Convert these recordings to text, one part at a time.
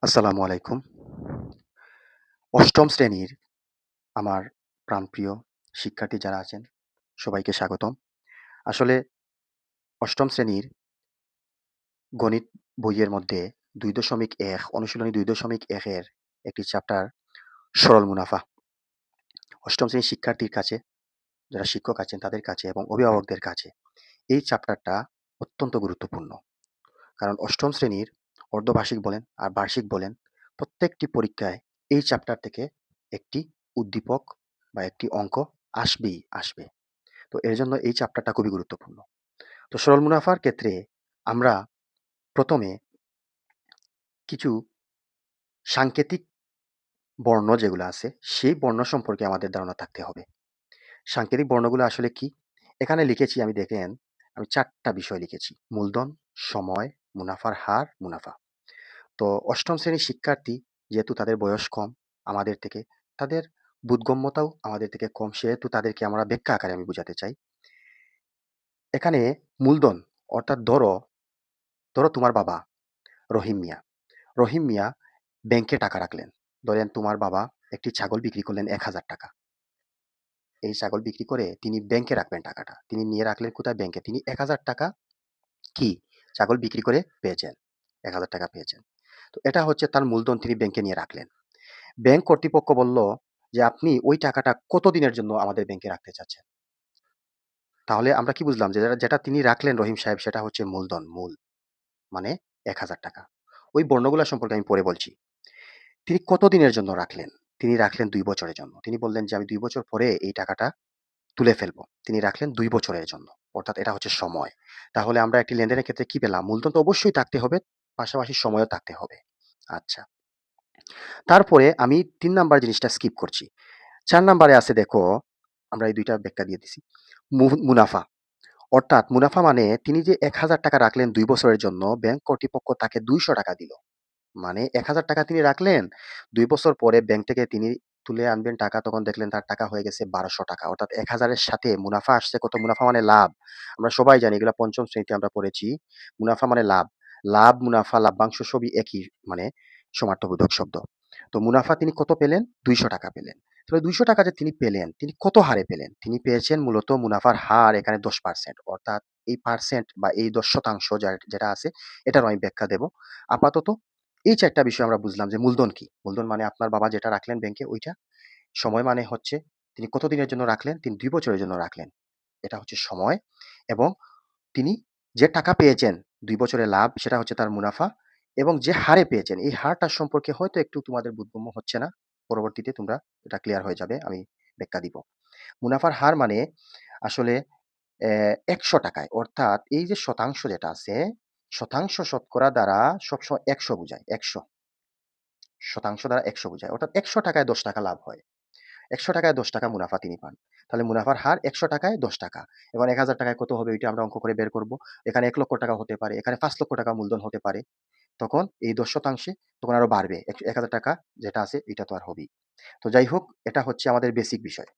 আসসালামু আলাইকুম। অষ্টম শ্রেণীর আমার প্রাণপ্রিয় শিক্ষার্থী যারা আছেন, সবাইকে স্বাগতম। আসলে অষ্টম শ্রেণীর গণিত বইয়ের মধ্যে ২.১ অনুশীলনী ২.১ এর একটি চ্যাপ্টার সরল মুনাফা। অষ্টম শ্রেণীর শিক্ষার্থীর কাছে, যারা শিক্ষক আছেন তাদের কাছে এবং অভিভাবকদের কাছে এই চ্যাপ্টারটা অত্যন্ত গুরুত্বপূর্ণ। কারণ অষ্টম শ্রেণীর অর্ধবার্ষিক বলেন আর বার্ষিক বলেন, প্রত্যেকটি পরীক্ষায় এই চ্যাপ্টার থেকে একটি উদ্দীপক বা একটি অঙ্ক আসবেই আসবে। তো এর জন্য এই চ্যাপ্টারটা খুবই গুরুত্বপূর্ণ। তো সরল মুনাফার ক্ষেত্রে আমরা ১ম এ কিছু সাংকেতিক বর্ণ যেগুলো আছে, সেই বর্ণ সম্পর্কে আমাদের ধারণা থাকতে হবে। সাংকেতিক বর্ণগুলো আসলে কি? এখানে লিখেছি আমি দেখেন, আমি ৪ টা বিষয় লিখেছি। মূলধন, সময়, মুনাফার হার, মুনাফা। তো অষ্টম শ্রেণীর শিক্ষার্থী যেহেতু তাদের বয়স কম আমাদের থেকে, তাদের বোধগম্যতাও আমাদের থেকে কম, সেহেতু তাদেরকে আমরা ব্যাখ্যা আকারে আমি বুঝাতে চাই। এখানে মূলধন অর্থাৎ ধরো তোমার বাবা রহিম মিয়া। রহিম মিয়া ব্যাংকে টাকা রাখলেন। ধরেন তোমার বাবা একটি ছাগল বিক্রি করলেন ৳১,০০০। এই ছাগল বিক্রি করে তিনি ব্যাংকে রাখবেন টাকাটা। তিনি নিয়ে রাখলেন কোথায়? ব্যাংকে। তিনি ৳১,০০০ কি ছাগল বিক্রি করে পেয়েছেন। ৳১,০০০ পেয়েছেন। তো এটা হচ্ছে তার মূলধন, তিনি ব্যাংকে নিয়ে রাখলেন। ব্যাংক কর্তৃপক্ষ বলল যে, "আপনি ওই টাকাটা কতদিনের জন্য আমাদের ব্যাংকে রাখতে চাচ্ছেন?" তাহলে আমরা কি বুঝলাম? যে যেটা তিনি রাখলেন রহিম সাহেব, সেটা হচ্ছে মূলধন, মানে ৳১,০০০। ওই বর্ণগুলা সম্পর্কে আমি পরে বলছি। তিনি কতদিনের জন্য রাখলেন? তিনি রাখলেন ২ বছরের জন্য। তিনি বললেন যে, "আমি ২ বছর পরে এই টাকাটা তুলে ফেলবো।" তিনি রাখলেন ২ বছরের জন্য। অর্থাৎ এটা হচ্ছে সময়। তাহলে আমরা একটি লেনদেনের ক্ষেত্রে কি পেলাম? মূলধন তো অবশ্যই থাকতে হবে, পাশাপাশি সময়ও থাকতে হবে। আচ্ছা। তারপরে আমি ৩ নাম্বার জিনিসটা স্কিপ করছি। ৪ নাম্বারে আছে দেখো, আমরা এই ২ টা ব্যাখ্যা দিয়ে দিছি। মুনাফা। অর্থাৎ মুনাফা মানে তিনি যে ৳১,০০০ রাখলেন ২ বছরের জন্য, ব্যাংক কর্তৃপক্ষ তাকে ৳২০০ দিল। মানে ৳১,০০০ তিনি রাখলেন, ২ বছর পরে ব্যাংক থেকে তিনি তুলে আনবেন টাকা, তখন দেখলেন তার টাকা হয়ে গেছে ৳১,২০০। অর্থাৎ ১,০০০ এর সাথে মুনাফা আসছে কত? মুনাফা মানে লাভ। আমরা সবাই জানি, এগুলা ৫ম শ্রেণীতে আমরা পড়েছি। মুনাফা মানে লাভ। লাভ, মুনাফা, লাভ্যাংশ সবই একই, মানে সমার্থবোধক শব্দ। তো মুনাফা তিনি কত পেলেন? ৳২০০ পেলেন। তবে ৳২০০ যে তিনি পেলেন, তিনি কত হারে পেলেন? তিনি পেয়েছেন মূলত মুনাফার হার এখানে ১০%। অর্থাৎ এই পার্সেন্ট বা এই ১০% যেটা আছে, এটারও আমি ব্যাখ্যা দেব। আপাতত এই ৪ টা বিষয় আমরা বুঝলাম যে মূলধন কি? মূলধন মানে আপনার বাবা যেটা রাখলেন ব্যাংকে ওইটা। সময় মানে হচ্ছে তিনি কতদিনের জন্য রাখলেন? তিনি ২ বছরের জন্য রাখলেন। এটা হচ্ছে সময়। এবং তিনি যে টাকা পেয়েছেন ২ বছরের লাভ, সেটা হচ্ছে তার মুনাফা। এবং যে হারে পেয়েছেন, এই হারটার সম্পর্কে হয়তো একটু তোমাদের বোধগম্য হচ্ছে না। পরবর্তীতে তোমরা এটা ক্লিয়ার হয়ে যাবে। আমি ব্যাখ্যা দিব। মুনাফার হার মানে আসলে ৳১০০ অর্থাৎ এই যে শতাংশ যেটা আছে, শতাংশ শতকরা দ্বারা সবসময় ১০০ বুঝায়। ১০০ শতাংশ দ্বারা ১০০ বোঝায়। অর্থাৎ ৳১০০ য় ৳১০ লাভ হয়। ৳১০০ য় ৳১০ মুনাফা তিনি পান। তাহলে মুনাফার হার ৳১০০ য় ৳১০। এবার ৳১,০০০ য় কত হবে ওইটা আমরা অঙ্ক করে বের করব। এখানে ৳১,০০,০০০ হতে পারে, এখানে ৳৫,০০,০০০ মূলধন হতে পারে। তখন এই ১০ তখন আরো বাড়বে। ৳১,০০০ যেটা আছে এটা তো আর হবেই। তো যাই হোক, এটা হচ্ছে আমাদের বেসিক বিষয়।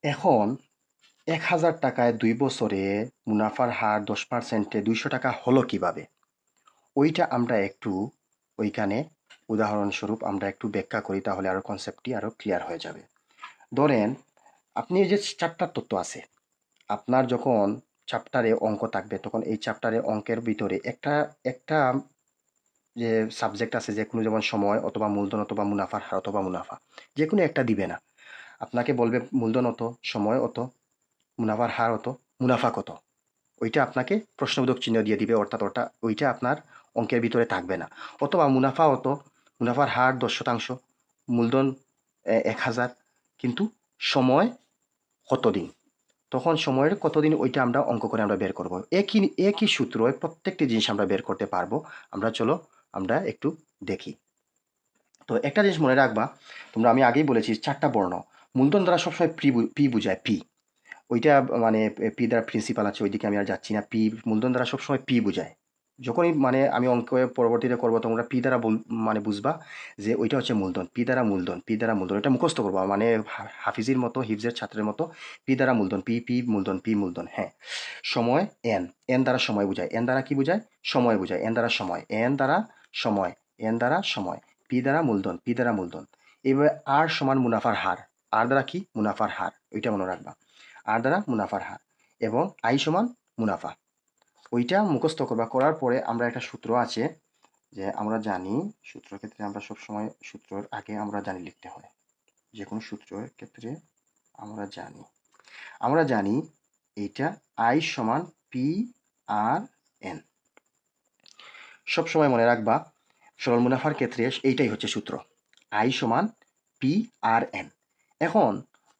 এখন ৳১,০০০ য় ২ বছরে মুনাফার হার ১০% এ ৳২০০ হলো কিভাবে? ওইটা আমরা একটু ওইখানে উদাহরণস্বরূপ আমরা একটু ব্যাখ্যা করি, তাহলে আরো কনসেপ্টটি আরো ক্লিয়ার হয়ে যাবে। ধরেন আপনি এই যে চ্যাপ্টার তত্ত্ব আছে, আপনার যখন চ্যাপ্টারে অঙ্ক থাকবে তখন এই চ্যাপ্টারে অঙ্কের ভিতরে একটা একটা যে সাবজেক্ট আছে, যে কোনো, যেমন সময় অথবা মূলধন অথবা মুনাফার হার অথবা মুনাফা, যে কোনো একটা দিবে না। আপনাকে বলবে মূলধন অত, সময় অত, মুনাফার হার অত, মুনাফা কত। ওইটা আপনাকে প্রশ্নবোধক চিহ্ন দিয়ে দিবে, অর্থাৎ ওইটা আপনার অঙ্কের ভিতরে থাকবে না। অথবা মুনাফা অত, মুনাফার হার ১০%, মূলধন ১,০০০, কিন্তু সময় কতদিন, তখন সময়ের কতদিন ওইটা আমরা অঙ্ক করে আমরা বের করব। একই একই সূত্রয় প্রত্যেকটি জিনিস আমরা বের করতে পারবো। চলো আমরা একটু দেখি। তো একটা জিনিস মনে রাখবা, আমি আগেই বলেছি ৪ টা বর্ণ। মূলধন দ্বারা সবসময় পি বুঝায়, পি। ওইটা মানে পি দ্বারা প্রিন্সিপাল আছে, ওইদিকে আমি আর যাচ্ছি না। পি মূলধন দ্বারা সবসময় পি বুঝায়। যখনই মানে আমি অঙ্ক পরবর্তীতে করবো, তোমরা পি দ্বারা মানে বুঝবা যে ওইটা হচ্ছে মূলধন। পি দ্বারা মূলধন, পি দ্বারা মূলধন, এটা মুখস্থ করবা, মানে হাফিজির মতো, হিফজের ছাত্রের মতো। পি দ্বারা মূলধন, পি পি মূলধন, পি মূলধন। হ্যাঁ, সময় এন, এন দ্বারা সময় বুঝায়। এন দ্বারা কি বুঝায়? সময় বুঝায়। এন দ্বারা সময়, এন দ্বারা সময়, এন দ্বারা সময়, পি দ্বারা মূলধন, পি দ্বারা মূলধন। এইভাবে আর সমান মুনাফার হার, আর দ্বারা কি মুনাফার হার, ওইটা মনে রাখবা, আর দ্বারা মুনাফার হার, এবং আই সমান মুনাফা। ওইটা মুখস্থ করবা। করার পরে আমরা একটা সূত্র আছে যে আমরা জানি, সূত্রের ক্ষেত্রে আমরা সবসময় সূত্রের আগে আমরা জানি লিখতে হয়, যে কোনো সূত্রের ক্ষেত্রে আমরা জানি এইটা আই সমান পি আর এন। সবসময় মনে রাখবা সরল মুনাফার ক্ষেত্রে এইটাই হচ্ছে সূত্র, আই সমান পি আর এন। এখন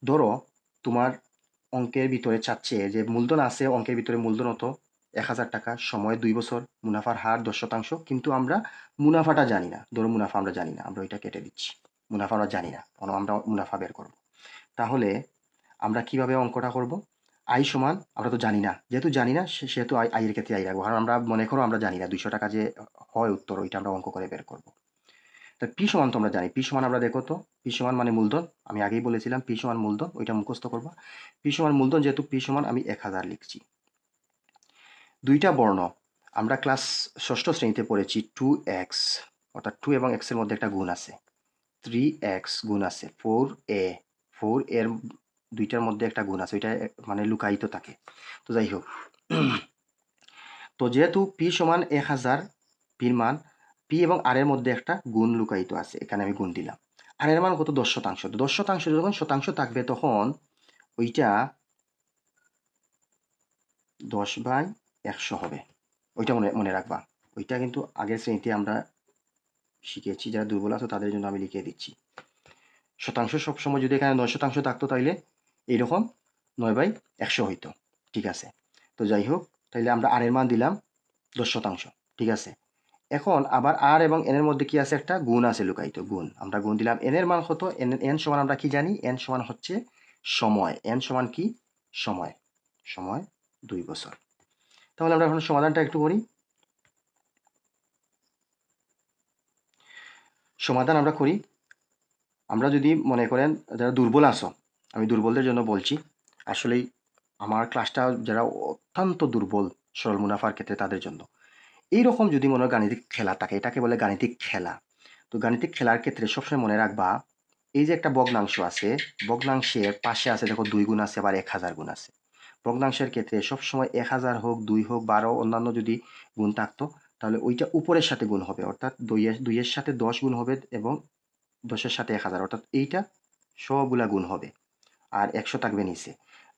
ধরো তোমার অঙ্কের ভিতরে চাচ্ছে যে মূলধন আছে, অঙ্কের ভিতরে মূলধন হতো 1000 টাকা, সময় 2 বছর, মুনাফার হার 10%, কিন্তু আমরা মুনাফাটা জানি না। ধরো মুনাফা আমরা জানি না, আমরা ওইটা কেটে দিচ্ছি, মুনাফা আমরা জানি না, আমরা মুনাফা বের করব। তাহলে আমরা কিভাবে অঙ্কটা করব? আই সমান, আমরা তো জানি না, যেহেতু জানি না সেহেতু আই এর ক্ষেত্রে আই রাখবো। আর আমরা মনে করো আমরা জানি না 200 টাকা যে হয় উত্তর, ওইটা আমরা অঙ্ক করে বের করব। তা পি সমান তো আমরা জানি, পি সমান আমরা দেখো তো, পি সমান মানে মূলধন, আমি আগেই বলেছিলাম পি সমান মূলধন, ওইটা মুখস্থ করবা। পি সমান মূলধন, যেহেতু পি সমান আমি 1000 লিখছি। দুইটা বর্ণ আমরা ক্লাস 6ষ্ঠ শ্রেণীতে পড়েছি 2x, অর্থাৎ 2 এবং x এর মধ্যে একটা গুণ আছে, 3x গুণ আছে 4a, 4 এর দুইটার মধ্যে একটা গুণ আছে, ওইটা মানে লুকায়িত থাকে। তো যাই হোক, তো যেহেতু পি সমান 1000, পির মান, পি এবং আর এর মধ্যে একটা গুণ লুকায়িত আছে, এখানে আমি গুণ দিলাম। আর এর মান কত? 10%। তো 10% যখন শতাংশ থাকবে তখন ওইটা 10/100 হবে, ওইটা মনে মনে রাখবা। ওইটা কিন্তু আগের শ্রেণীতে আমরা শিখেছি, যারা দুর্বল আছে তাদের জন্য আমি লিখে দিচ্ছি। শতাংশ সবসময় যদি এখানে 9% থাকতো তাইলে এইরকম 9/100 হইতো, ঠিক আছে। তো যাই হোক, তাইলে আমরা আর এর মান দিলাম 10%, ঠিক আছে। এখন আবার আর এবং এন এর মধ্যে কি আছে? একটা গুণ আছে লুকায়িত, গুণ, আমরা গুণ দিলাম। এন এর মান কত? এন সমান আমরা কি জানি? এন সমান হচ্ছে সময়, এন সমান কি? সময়, সময় 2 বছর। তাহলে আমরা এখন সমাধানটা একটু করি। সমাধান আমরা করি, আমরা যদি মনে করেন যারা দুর্বল আছো, আমি দুর্বলদের জন্য বলছি, আসলেই আমার ক্লাসটা যারা অত্যন্ত দুর্বল সরল মুনাফার ক্ষেত্রে তাদের জন্য। এইরকম যদি মনে হয় গাণিতিক খেলা থাকে, এটাকে বলে গাণিতিক খেলা। তো গাণিতিক খেলার ক্ষেত্রে সবসময় মনে রাখবা, এই যে একটা ভগ্নাংশ আছে, ভগ্নাংশের পাশে আছে দেখো 2 গুণ আছে, আবার 1000 গুণ আছে। ভগ্নাংশের ক্ষেত্রে সবসময় 1000 হোক, 2 হোক, 12 অন্যান্য যদি গুণ থাকতো, তাহলে ওইটা উপরের সাথে গুণ হবে, অর্থাৎ 2 এর সাথে 10 গুণ হবে, এবং 10-এর সাথে 1000, অর্থাৎ এইটা সবগুলা গুণ হবে, আর 100 থাকবে নিচে।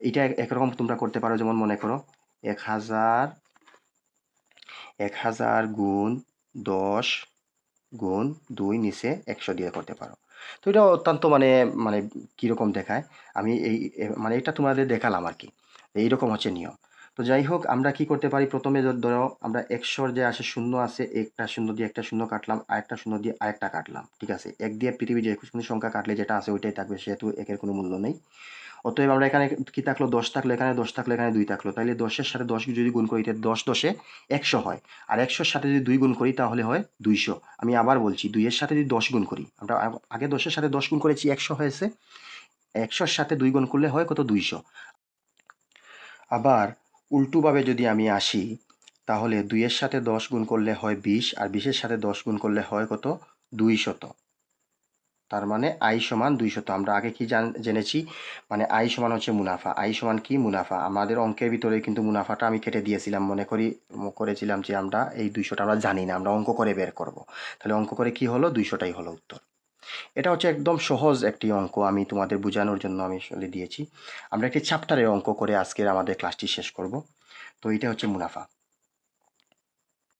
এইটা একরকম তোমরা করতে পারো, যেমন মনে করো 1000 গুণ 10 গুণ 2 নিচে 100 দিয়ে করতে পারো। তো এটা অত্যন্ত মানে মানে কীরকম দেখায়, আমি মানে এটা তোমাদের দেখালাম আর কি, এইরকম হচ্ছে নিয়ম। তো যাই হোক, আমরা কি করতে পারি, প্রথমে ধরো আমরা 100 যে আসে শূন্য আছে, একটা শূন্য দিয়ে একটা শূন্য কাটলাম, আরেকটা শূন্য দিয়ে আরেকটা কাটলাম, ঠিক আছে। 1 দিয়ে পৃথিবীর যে কোনো সংখ্যা কাটলে যেটা আছে ওইটাই থাকবে, সেহেতু একের কোনো মূল্য নেই। অতএব আমরা এখানে কি থাকলো? 10 থাকলো, এখানে 10 থাকলো, এখানে 2 থাকলো, তাহলে 10-এর সাথে 10 যদি গুণ করি, 10 10-এ 100 হয়, আর 100-এর সাথে যদি 2 গুণ করি তাহলে হয় 200। আমি আবার বলছি, 2-এর সাথে যদি 10 গুণ করি, আমরা আগে 10-এর সাথে 10 গুণ করেছি, 100 হয়েছে, 100-এর সাথে 2 গুণ করলে হয় কত? 200। আবার উল্টোভাবে যদি আমি আসি, তাহলে 2-এর সাথে 10 গুণ করলে হয় 20, আর 20-এর সাথে 10 গুণ করলে হয় কত? 200। তার মানে আই সমান 200। আমরা আগে কি জেনেছি, মানে আই সমান হচ্ছে মুনাফা। আই সমান কি? মুনাফা। আমাদের অঙ্কের ভিতরে কিন্তু মুনাফাটা আমি কেটে দিয়েছিলাম, করেছিলাম যে আমরা এই 200টা আমরা জানি না, আমরা অঙ্ক করে বের করব। তাহলে অঙ্ক করে কি হলো? 200টাই হলো উত্তর। এটা হচ্ছে একদম সহজ একটি অঙ্ক, আমি তোমাদের বোঝানোর জন্য আমি আসলে দিয়েছি। আমরা একটি চ্যাপ্টারের অঙ্ক করে আজকের আমাদের ক্লাসটি শেষ করব। তো এটা হচ্ছে মুনাফা।